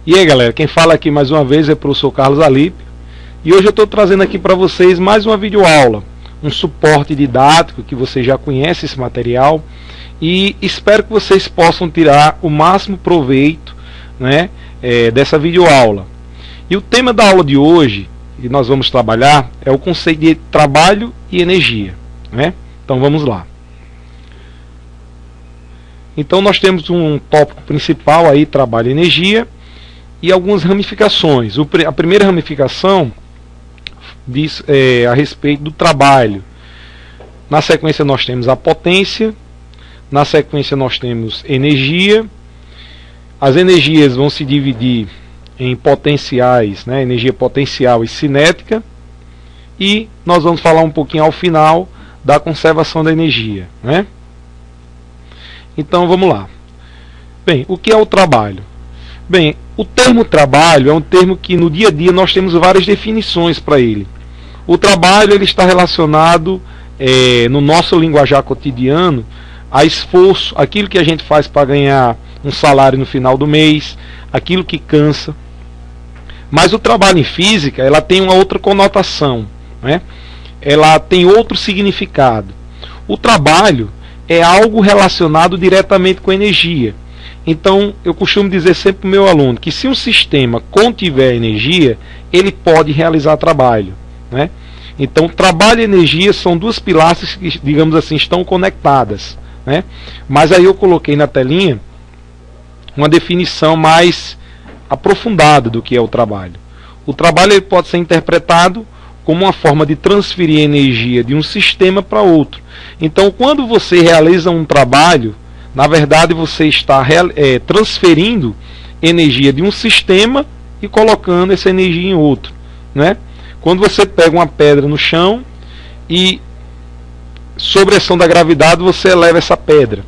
E aí galera, quem fala aqui mais uma vez é o professor Carlos Alípio, e hoje eu estou trazendo aqui para vocês mais uma videoaula, um suporte didático que você já conhece esse material, e espero que vocês possam tirar o máximo proveito, né, dessa videoaula. E o tema da aula de hoje, que nós vamos trabalhar, é o conceito de trabalho e energia, né? Então vamos lá. Então nós temos um tópico principal aí, trabalho e energia, e algumas ramificações. A primeira ramificação diz a respeito do trabalho. Na sequência nós temos a potência, na sequência nós temos energia. As energias vão se dividir em potenciais, né, energia potencial e cinética, e nós vamos falar um pouquinho ao final da conservação da energia, né? Então vamos lá. Bem, o que é o trabalho? Bem, o termo trabalho é um termo que no dia a dia nós temos várias definições para ele. O trabalho ele está relacionado no nosso linguajar cotidiano a esforço, aquilo que a gente faz para ganhar um salário no final do mês, aquilo que cansa. Mas o trabalho em física ela tem uma outra conotação, né? Ela tem outro significado. O trabalho é algo relacionado diretamente com energia. Então, eu costumo dizer sempre para o meu aluno que se um sistema contiver energia, ele pode realizar trabalho, né? Então, trabalho e energia são duas pilastras que, digamos assim, estão conectadas, né? Mas aí eu coloquei na telinha uma definição mais aprofundada do que é o trabalho. O trabalho ele pode ser interpretado como uma forma de transferir energia de um sistema para outro. Então, quando você realiza um trabalho, na verdade você está transferindo energia de um sistema e colocando essa energia em outro, né? Quando você pega uma pedra no chão e, sob a ação da gravidade, você eleva essa pedra.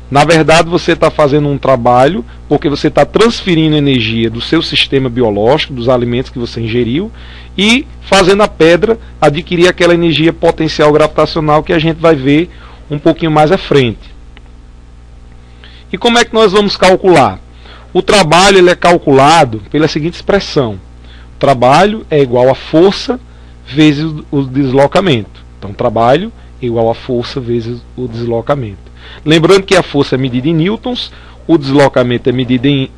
Na verdade você está fazendo um trabalho porque você está transferindo energia do seu sistema biológico, dos alimentos que você ingeriu, e fazendo a pedra adquirir aquela energia potencial gravitacional que a gente vai ver um pouquinho mais à frente. E como é que nós vamos calcular? O trabalho ele é calculado pela seguinte expressão: o trabalho é igual a força vezes o deslocamento. Então trabalho é igual a força vezes o deslocamento. Lembrando que a força é medida em newtons, o deslocamento é medido em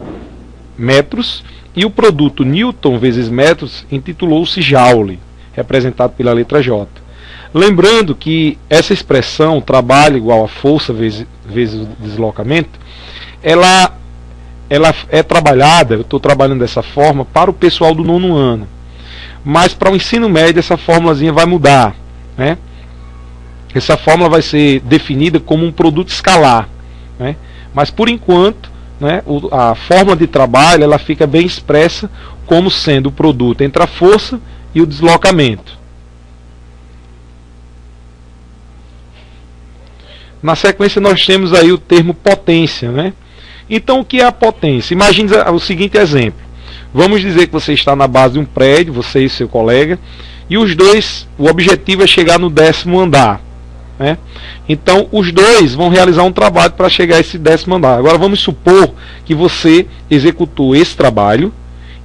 metros, e o produto newton vezes metros intitulou-se joule, representado pela letra J. Lembrando que essa expressão, trabalho igual a força vezes o deslocamento, ela é trabalhada, eu estou trabalhando dessa forma, para o pessoal do 9º ano. Mas para o ensino médio essa formulazinha vai mudar, né? Essa fórmula vai ser definida como um produto escalar, né? Mas por enquanto, né, a fórmula de trabalho ela fica bem expressa como sendo o produto entre a força e o deslocamento. Na sequência nós temos aí o termo potência, né? Então o que é a potência? Imagine o seguinte exemplo. Vamos dizer que você está na base de um prédio, você e seu colega, e os dois, o objetivo é chegar no 10º andar, né? Então os dois vão realizar um trabalho para chegar a esse 10º andar. Agora vamos supor que você executou esse trabalho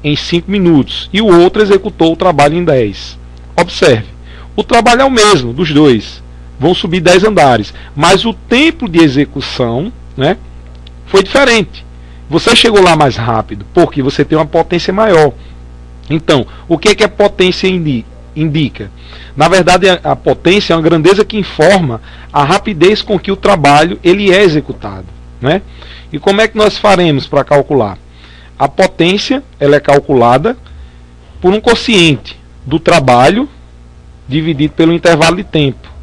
em 5 minutos e o outro executou o trabalho em 10. Observe, o trabalho é o mesmo dos dois, vão subir 10 andares, mas o tempo de execução, né, foi diferente. Você chegou lá mais rápido porque você tem uma potência maior. Então, o que é que a potência indica? Na verdade, a potência é uma grandeza que informa a rapidez com que o trabalho ele é executado, né? E como é que nós faremos para calcular? A potência ela é calculada por um quociente do trabalho dividido pelo intervalo de tempo.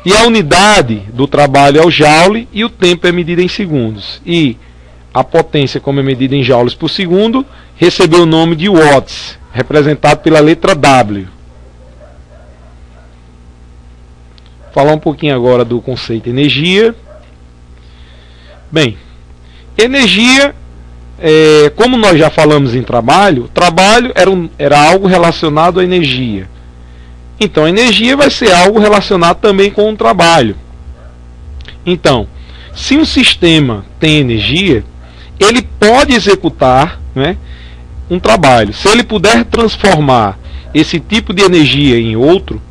E a unidade do trabalho é o joule e o tempo é medido em segundos. E a potência, como é medida em joules por segundo, recebeu o nome de watts, representado pela letra W. Falar um pouquinho agora do conceito de energia. Bem, energia, como nós já falamos em trabalho, era algo relacionado à energia. Então, a energia vai ser algo relacionado também com o trabalho. Então, se um sistema tem energia, ele pode executar, né, um trabalho. Se ele puder transformar esse tipo de energia em outro,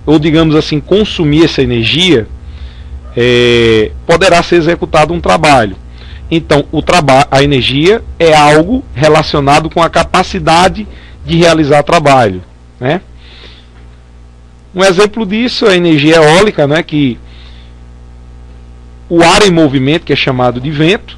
ou digamos assim, consumir essa energia, poderá ser executado um trabalho. Então, a energia é algo relacionado com a capacidade de realizar trabalho, né? Um exemplo disso é a energia eólica, né, que o ar em movimento, que é chamado de vento,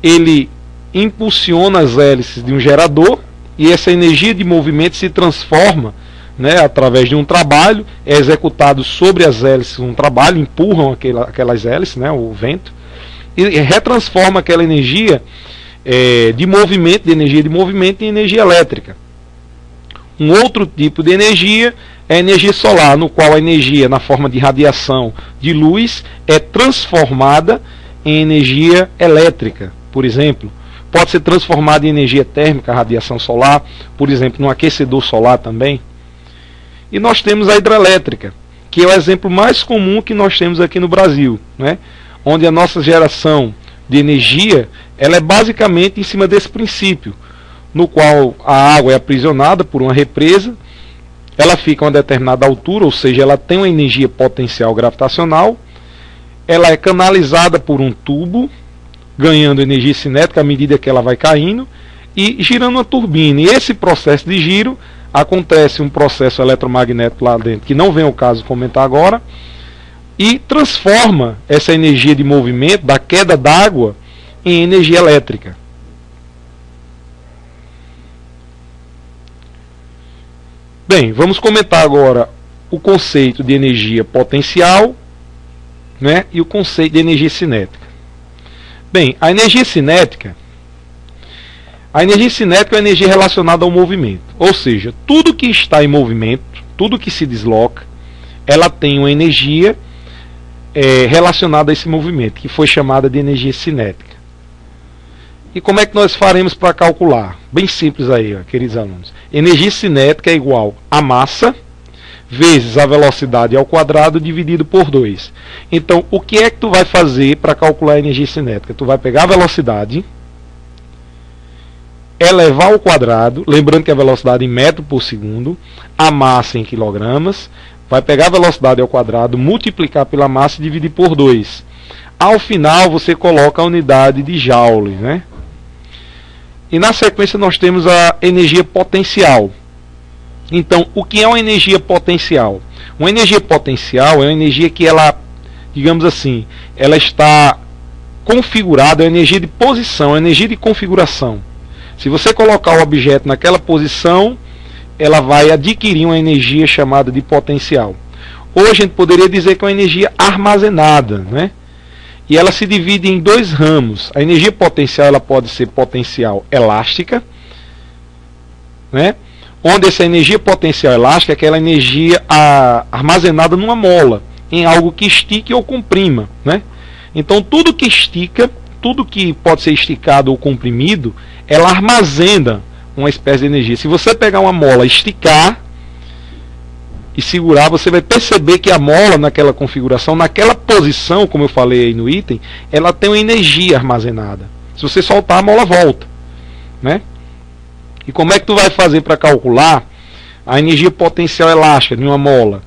ele impulsiona as hélices de um gerador e essa energia de movimento se transforma, né, através de um trabalho, é executado sobre as hélices um trabalho, empurram aquelas hélices, né, o vento, e retransforma aquela energia de energia de movimento em energia elétrica. Um outro tipo de energia é a energia solar, no qual a energia, na forma de radiação de luz, é transformada em energia elétrica, por exemplo. Pode ser transformada em energia térmica, a radiação solar, por exemplo, no aquecedor solar também. E nós temos a hidrelétrica, que é o exemplo mais comum que nós temos aqui no Brasil, né? Onde a nossa geração de energia ela é basicamente em cima desse princípio, no qual a água é aprisionada por uma represa, ela fica a uma determinada altura, ou seja, ela tem uma energia potencial gravitacional, ela é canalizada por um tubo, ganhando energia cinética à medida que ela vai caindo, e girando uma turbina. E esse processo de giro, acontece um processo eletromagnético lá dentro, que não vem ao caso comentar agora, e transforma essa energia de movimento, da queda d'água, em energia elétrica. Bem, vamos comentar agora o conceito de energia potencial, né, e o conceito de energia cinética. Bem, a energia cinética é uma energia relacionada ao movimento. Ou seja, tudo que está em movimento, tudo que se desloca, ela tem uma energia relacionada a esse movimento, que foi chamada de energia cinética. E como é que nós faremos para calcular? Bem simples aí, ó, queridos alunos. Energia cinética é igual a massa vezes a velocidade ao quadrado dividido por 2. Então, o que é que tu vai fazer para calcular a energia cinética? Tu vai pegar a velocidade, elevar ao quadrado, lembrando que a velocidade em metro por segundo, a massa em quilogramas, vai pegar a velocidade ao quadrado, multiplicar pela massa e dividir por 2. Ao final, você coloca a unidade de joule, né? E na sequência nós temos a energia potencial. Então, o que é uma energia potencial? Uma energia potencial é uma energia que ela, digamos assim, ela está configurada, é uma energia de posição, é uma energia de configuração. Se você colocar o objeto naquela posição, ela vai adquirir uma energia chamada de potencial. Hoje a gente poderia dizer que é uma energia armazenada, né? E ela se divide em dois ramos. A energia potencial ela pode ser potencial elástica, né? Onde essa energia potencial elástica é aquela energia armazenada numa mola, em algo que estique ou comprima, né? Então tudo que estica, tudo que pode ser esticado ou comprimido, ela armazena uma espécie de energia. Se você pegar uma mola, esticar e segurar, você vai perceber que a mola naquela configuração, naquela posição, como eu falei aí no item, ela tem uma energia armazenada. Se você soltar, a mola volta, né? E como é que tu vai fazer para calcular a energia potencial elástica de uma mola?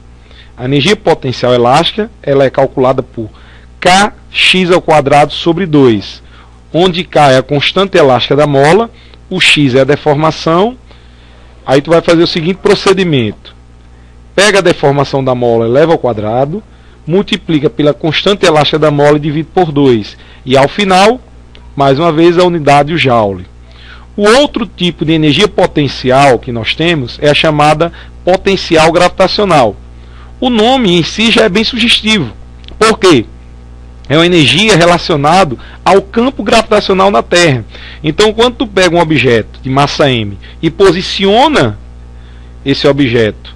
A energia potencial elástica, ela é calculada por kx ao quadrado sobre 2, onde k é a constante elástica da mola, o x é a deformação. Aí tu vai fazer o seguinte procedimento: pega a deformação da mola, eleva ao quadrado, multiplica pela constante elástica da mola e divide por 2. E ao final, mais uma vez, a unidade, o joule. O outro tipo de energia potencial que nós temos é a chamada potencial gravitacional. O nome em si já é bem sugestivo. Por quê? É uma energia relacionada ao campo gravitacional na Terra. Então, quando tu pega um objeto de massa m e posiciona esse objeto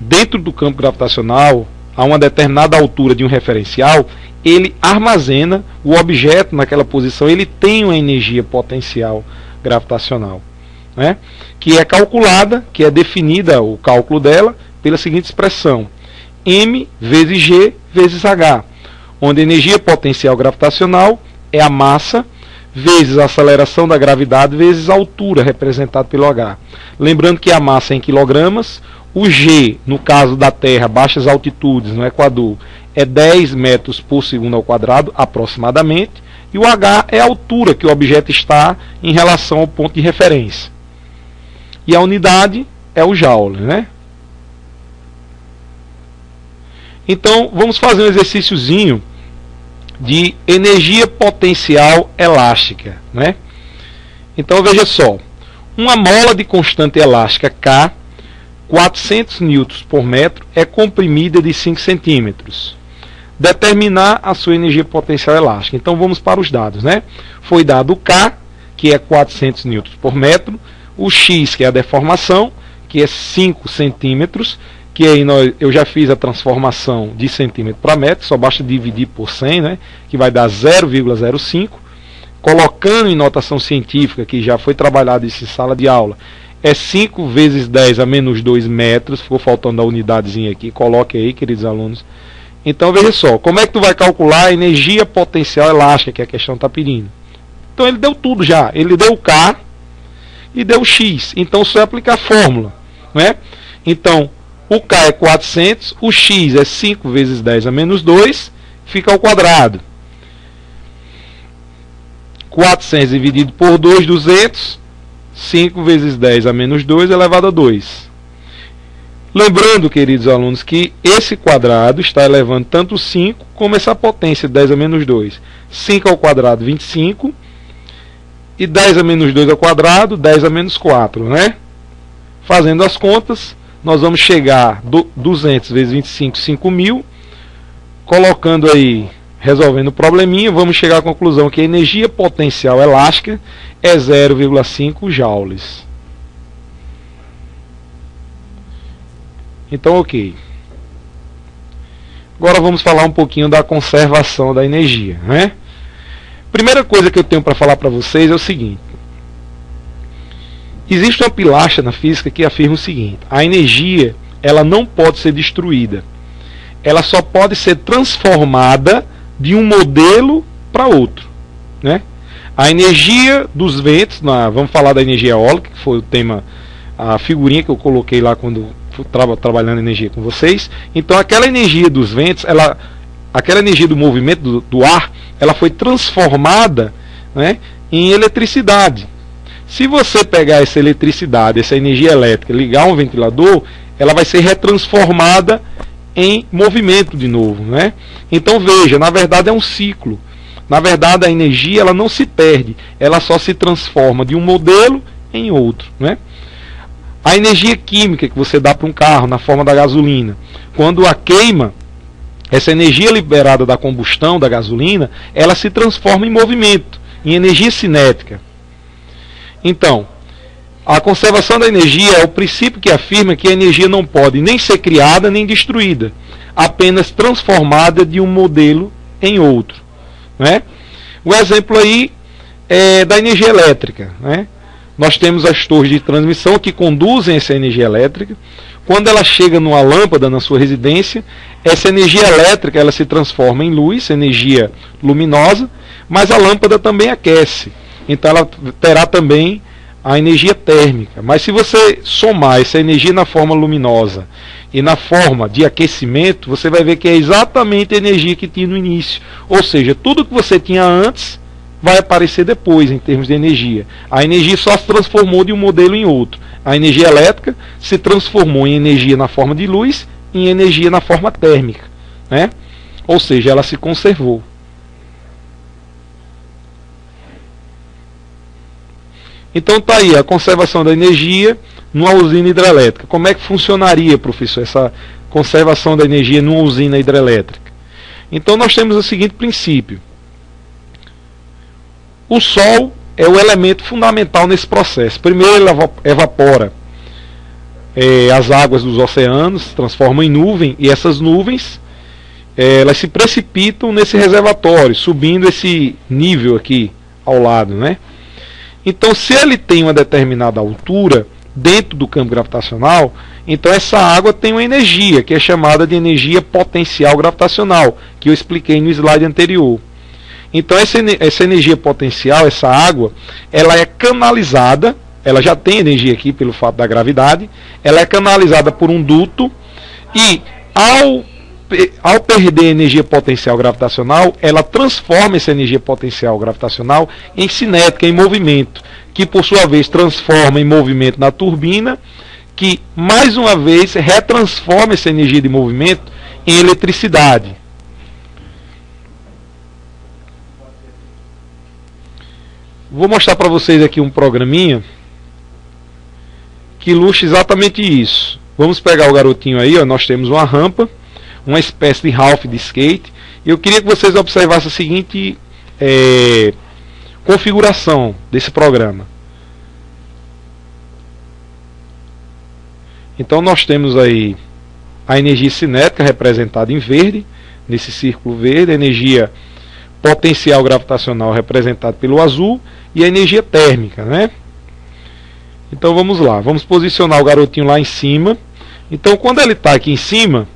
dentro do campo gravitacional, a uma determinada altura de um referencial, ele armazena o objeto naquela posição, ele tem uma energia potencial gravitacional, né? Que é calculada, que é definida, o cálculo dela, pela seguinte expressão: m vezes g vezes h, onde a energia potencial gravitacional é a massa vezes a aceleração da gravidade, vezes a altura representada pelo H. Lembrando que a massa é em quilogramas, o G, no caso da Terra, baixas altitudes, no Equador, é 10 metros por segundo ao quadrado, aproximadamente, e o H é a altura que o objeto está em relação ao ponto de referência. E a unidade é o Joule, né? Então, vamos fazer um exercíciozinho de energia potencial elástica, né? Então, veja só. Uma mola de constante elástica K, 400 newtons por metro, é comprimida de 5 centímetros. Determinar a sua energia potencial elástica. Então, vamos para os dados, né? Foi dado o K, que é 400 newtons por metro, o X, que é a deformação, que é 5 centímetros, que aí eu já fiz a transformação de centímetro para metro, só basta dividir por 100, né, que vai dar 0,05. Colocando em notação científica, que já foi trabalhado isso em sala de aula, é 5 vezes 10 a menos 2 metros, ficou faltando a unidadezinha aqui, coloque aí, queridos alunos. Então veja só, como é que tu vai calcular a energia potencial elástica, que a questão está pedindo? Então ele deu tudo já, ele deu o K e deu o X, então só é aplicar a fórmula, né? Então, o K é 400, o X é 5 vezes 10 a menos 2, fica ao quadrado. 400 dividido por 2, 200. 5 vezes 10 a menos 2 elevado a 2. Lembrando, queridos alunos, que esse quadrado está elevando tanto 5 como essa potência de 10 a menos 2. 5 ao quadrado, 25. E 10 a menos 2 ao quadrado, 10 a menos 4, né? Fazendo as contas, nós vamos chegar a 200 vezes 25, 5.000. Colocando aí, resolvendo o probleminha, vamos chegar à conclusão que a energia potencial elástica é 0,5 joules. Então, ok. Agora vamos falar um pouquinho da conservação da energia, né? Primeira coisa que eu tenho para falar para vocês é o seguinte. Existe uma pilastra na física que afirma o seguinte: a energia, ela não pode ser destruída. Ela só pode ser transformada de um modelo para outro, né? A energia dos ventos, vamos falar da energia eólica, que foi o tema, a figurinha que eu coloquei lá quando estava trabalhando energia com vocês. Então aquela energia dos ventos, aquela energia do movimento do ar, ela foi transformada, né, em eletricidade. Se você pegar essa eletricidade, essa energia elétrica, ligar um ventilador, ela vai ser retransformada em movimento de novo, né? Então veja, na verdade é um ciclo. Na verdade a energia, ela não se perde, ela só se transforma de um modelo em outro, né? A energia química que você dá para um carro na forma da gasolina, quando a queima, essa energia liberada da combustão da gasolina, ela se transforma em movimento, em energia cinética. Então, a conservação da energia é o princípio que afirma que a energia não pode nem ser criada nem destruída, apenas transformada de um modelo em outro, né? O exemplo aí é da energia elétrica, né? Nós temos as torres de transmissão que conduzem essa energia elétrica. Quando ela chega numa lâmpada na sua residência, essa energia elétrica ela se transforma em luz, energia luminosa, mas a lâmpada também aquece. Então ela terá também a energia térmica. Mas se você somar essa energia na forma luminosa e na forma de aquecimento, você vai ver que é exatamente a energia que tinha no início. Ou seja, tudo que você tinha antes vai aparecer depois em termos de energia. A energia só se transformou de um modelo em outro. A energia elétrica se transformou em energia na forma de luz e em energia na forma térmica, né? Ou seja, ela se conservou. Então está aí a conservação da energia numa usina hidrelétrica. Como é que funcionaria, professor, essa conservação da energia numa usina hidrelétrica? Então nós temos o seguinte princípio. O Sol é o elemento fundamental nesse processo. Primeiro ele evapora as águas dos oceanos, se transforma em nuvem, e essas nuvens elas se precipitam nesse reservatório, subindo esse nível aqui ao lado, né? Então, se ele tem uma determinada altura dentro do campo gravitacional, então essa água tem uma energia, que é chamada de energia potencial gravitacional, que eu expliquei no slide anterior. Então essa energia potencial, essa água, ela é canalizada, ela já tem energia aqui pelo fato da gravidade, ela é canalizada por um duto e ao perder energia potencial gravitacional, ela transforma essa energia potencial gravitacional em cinética, em movimento, que por sua vez transforma em movimento na turbina, que mais uma vez retransforma essa energia de movimento em eletricidade. Vou mostrar para vocês aqui um programinha que ilustra exatamente isso. Vamos pegar o garotinho aí, ó, nós temos uma rampa, uma espécie de half de skate, e eu queria que vocês observassem a seguinte configuração desse programa. Então nós temos aí a energia cinética representada em verde, nesse círculo verde, a energia potencial gravitacional representada pelo azul e a energia térmica, né? Então vamos lá, vamos posicionar o garotinho lá em cima. Então quando ele está aqui em cima,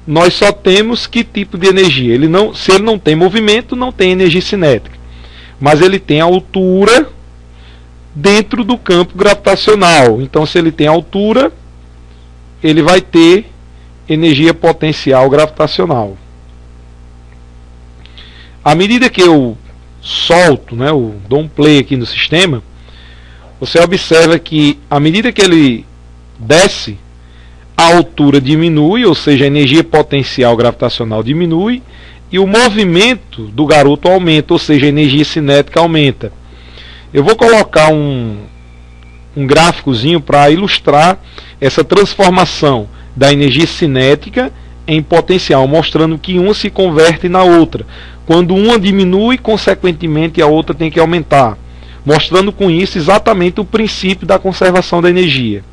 nós só temos que tipo de energia? Se ele não tem movimento, não tem energia cinética, mas ele tem altura dentro do campo gravitacional. Então se ele tem altura, ele vai ter energia potencial gravitacional. À medida que eu solto, né, eu dou um play aqui no sistema, você observa que à medida que ele desce, a altura diminui, ou seja, a energia potencial gravitacional diminui, e o movimento do garoto aumenta, ou seja, a energia cinética aumenta. Eu vou colocar um gráficozinho para ilustrar essa transformação da energia cinética em potencial, mostrando que uma se converte na outra. Quando uma diminui, consequentemente a outra tem que aumentar, mostrando com isso exatamente o princípio da conservação da energia.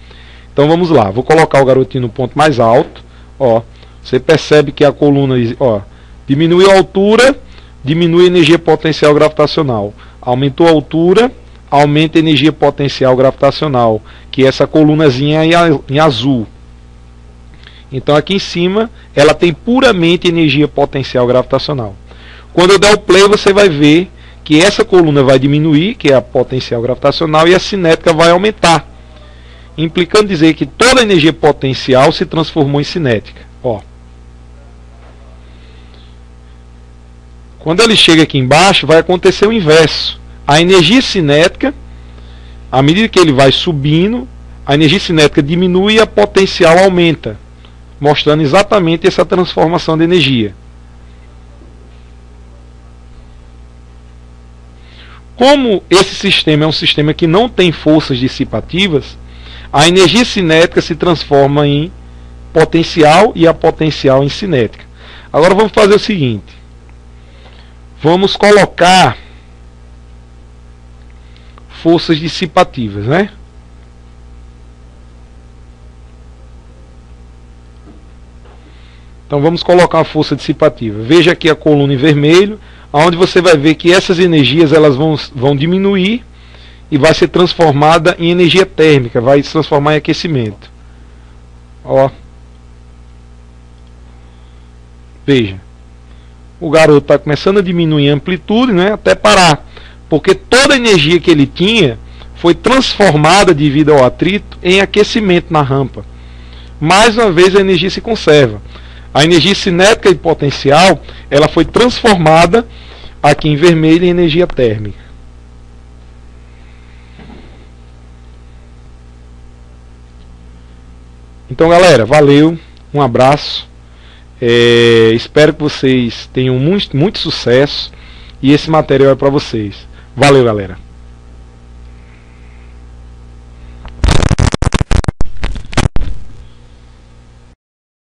Então vamos lá, vou colocar o garotinho no ponto mais alto. Ó, você percebe que a coluna, ó, diminuiu a altura, diminui a energia potencial gravitacional. Aumentou a altura, aumenta a energia potencial gravitacional, que é essa colunazinha em azul. Então aqui em cima ela tem puramente energia potencial gravitacional. Quando eu der o play, você vai ver que essa coluna vai diminuir, que é a potencial gravitacional, e a cinética vai aumentar, implicando dizer que toda a energia potencial se transformou em cinética. Ó. Quando ele chega aqui embaixo, vai acontecer o inverso. A energia cinética, à medida que ele vai subindo, a energia cinética diminui e a potencial aumenta, mostrando exatamente essa transformação de energia. Como esse sistema é um sistema que não tem forças dissipativas, a energia cinética se transforma em potencial e a potencial em cinética. Agora vamos fazer o seguinte. Vamos colocar forças dissipativas, né? Então vamos colocar uma força dissipativa. Veja aqui a coluna em vermelho, onde você vai ver que essas energias elas vão diminuir e vai ser transformada em energia térmica, vai se transformar em aquecimento. Ó. Veja. O garoto está começando a diminuir a amplitude, né, até parar. Porque toda a energia que ele tinha foi transformada devido ao atrito em aquecimento na rampa. Mais uma vez a energia se conserva. A energia cinética e potencial, ela foi transformada aqui em vermelho em energia térmica. Então galera, valeu, um abraço, espero que vocês tenham muito sucesso e esse material é para vocês. Valeu galera.